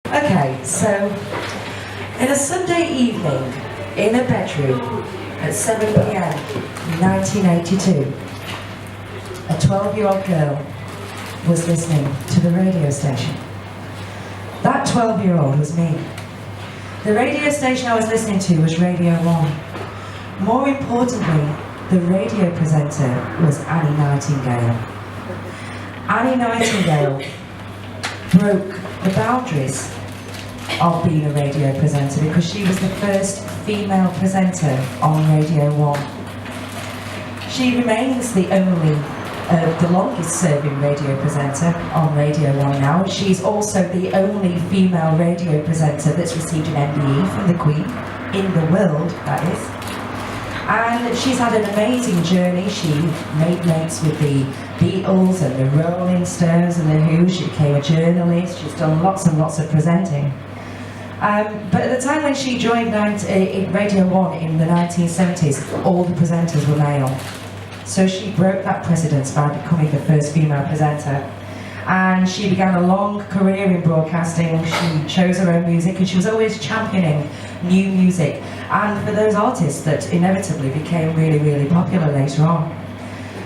Okay, so in a Sunday evening in a bedroom at 7 p.m. in 1982, a 12-year-old girl was listening to the radio station. That 12-year-old was me. The radio station I was listening to was Radio 1. More importantly, the radio presenter was Annie Nightingale. Annie Nightingale broke the boundaries of being a radio presenter because she was the first female presenter on Radio 1. She remains the longest serving radio presenter on Radio 1 now. She's also the only female radio presenter that's received an MBE from the Queen, in the world, that is. And she's had an amazing journey. She made mates with the Beatles and the Rolling Stones and the Who. She became a journalist. She's done lots and lots of presenting. But at the time when she joined Radio 1 in the 1970s, all the presenters were male. So she broke that precedence by becoming the first female presenter. And she began a long career in broadcasting. She chose her own music and she was always championing new music. And for those artists that inevitably became really, really popular later on.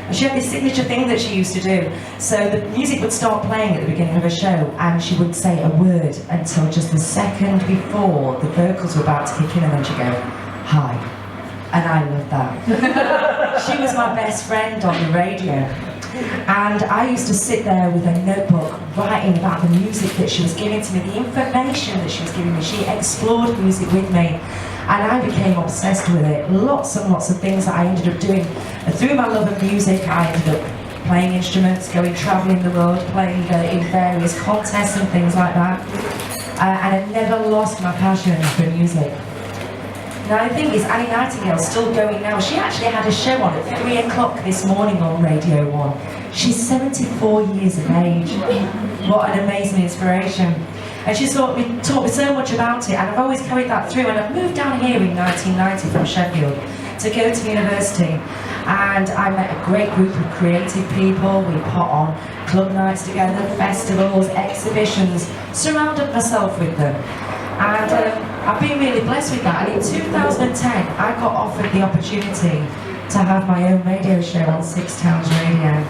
And she had this signature thing that she used to do. So the music would start playing at the beginning of a show and she would say a word until just the second before the vocals were about to kick in, and then she'd go, "Hi." And I loved that. She was my best friend on the radio. And I used to sit there with a notebook writing about the music that she was giving to me, the information that she was giving me. She explored music with me. And I became obsessed with it. Lots and lots of things that I ended up doing. Through my love of music, I ended up playing instruments, going travelling the world, playing in various contests and things like that. And I never lost my passion for music. Now the thing is, Annie Nightingale's still going now. She actually had a show on at 3 o'clock this morning on Radio 1. She's 74 years of age. What an amazing inspiration. And she taught me so much about it, and I've always carried that through. And I've moved down here in 1990 from Sheffield to go to university. And I met a great group of creative people. We put on club nights together, festivals, exhibitions, surrounded myself with them. And I've been really blessed with that. And in 2010, I got offered the opportunity to have my own radio show on Six Towns Radio,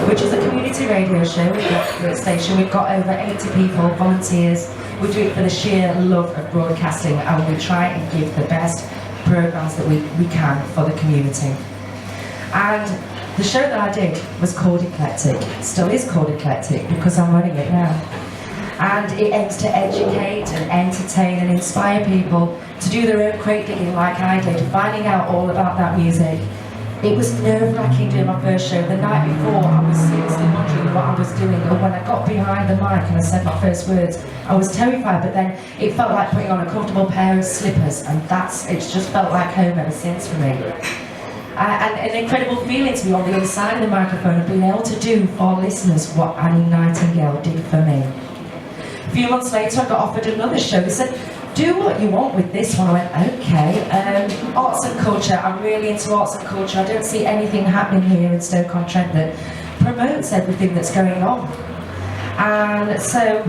which is a community radio show. We've got a station, we've got over 80 people, volunteers. We do it for the sheer love of broadcasting, and we try and give the best programmes that we can for the community. And the show that I did was called Eclectic. It still is called Eclectic because I'm running it now. And it aims to educate and entertain and inspire people to do their own crate digging like I did, finding out all about that music. It was nerve-wracking doing my first show. The night before, I was seriously wondering what I was doing, and when I got behind the mic and I said my first words, I was terrified, but then it felt like putting on a comfortable pair of slippers, and it's just felt like home ever since for me. And an incredible feeling to be on the other side of the microphone and being able to do for listeners what Annie Nightingale did for me. A few months later, I got offered another show. They said, "Do what you want with this one." I went, "Okay." Arts and culture. I'm really into arts and culture. I don't see anything happening here in Stoke-on-Trent that promotes everything that's going on. And so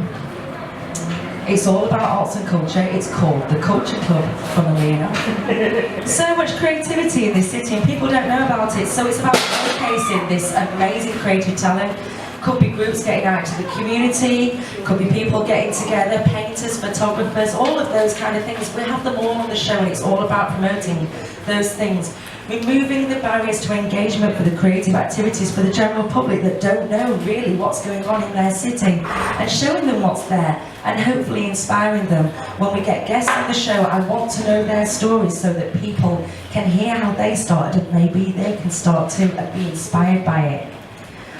it's all about arts and culture. It's called the Culture Club, funnily enough. So much creativity in this city and people don't know about it. So it's about showcasing this amazing creative talent. Could be groups getting out to the community, could be people getting together, painters, photographers, all of those kind of things. We have them all on the show, and it's all about promoting those things. Removing the barriers to engagement for the creative activities for the general public that don't know really what's going on in their city, and showing them what's there, and hopefully inspiring them. When we get guests on the show, I want to know their stories so that people can hear how they started, and maybe they can start to be inspired by it.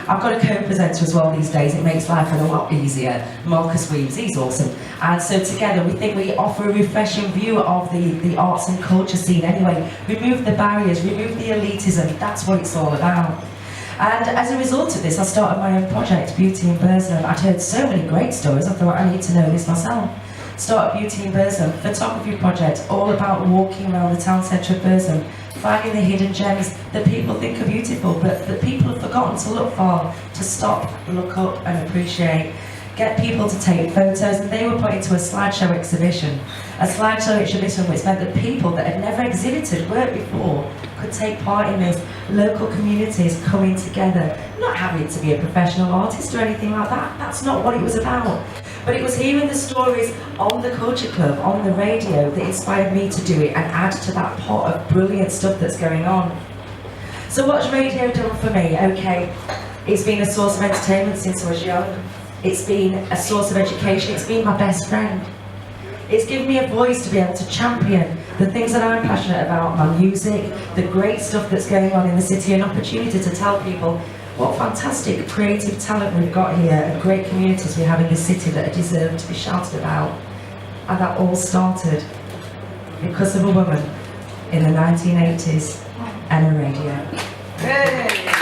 I've got a co-presenter as well these days. It makes life a lot easier. Marcus Weaves, he's awesome. And so together we think we offer a refreshing view of the arts and culture scene anyway. Remove the barriers, remove the elitism. That's what it's all about. And as a result of this, I started my own project, Beauty in Burslem. I'd heard so many great stories, I thought I need to know this myself. Started Beauty in Burslem, photography project, all about walking around the town centre of Burslem, finding the hidden gems that people think are beautiful, but that people have forgotten to look for, to stop, look up and appreciate. get people to take photos, and they were put into a slideshow exhibition. A slideshow exhibition which meant that people that had never exhibited work before could take part in this, local communities coming together, not having to be a professional artist or anything like that. That's not what it was about. But it was hearing the stories on the Culture Club, on the radio, that inspired me to do it and add to that pot of brilliant stuff that's going on. So what's radio done for me? Okay, it's been a source of entertainment since I was young. It's been a source of education. It's been my best friend. It's given me a voice to be able to champion the things that I'm passionate about, my music, the great stuff that's going on in the city, an opportunity to tell people what fantastic creative talent we've got here and great communities we have in the city that deserve to be shouted about. And that all started because of a woman in the 1980s and a radio. Hey.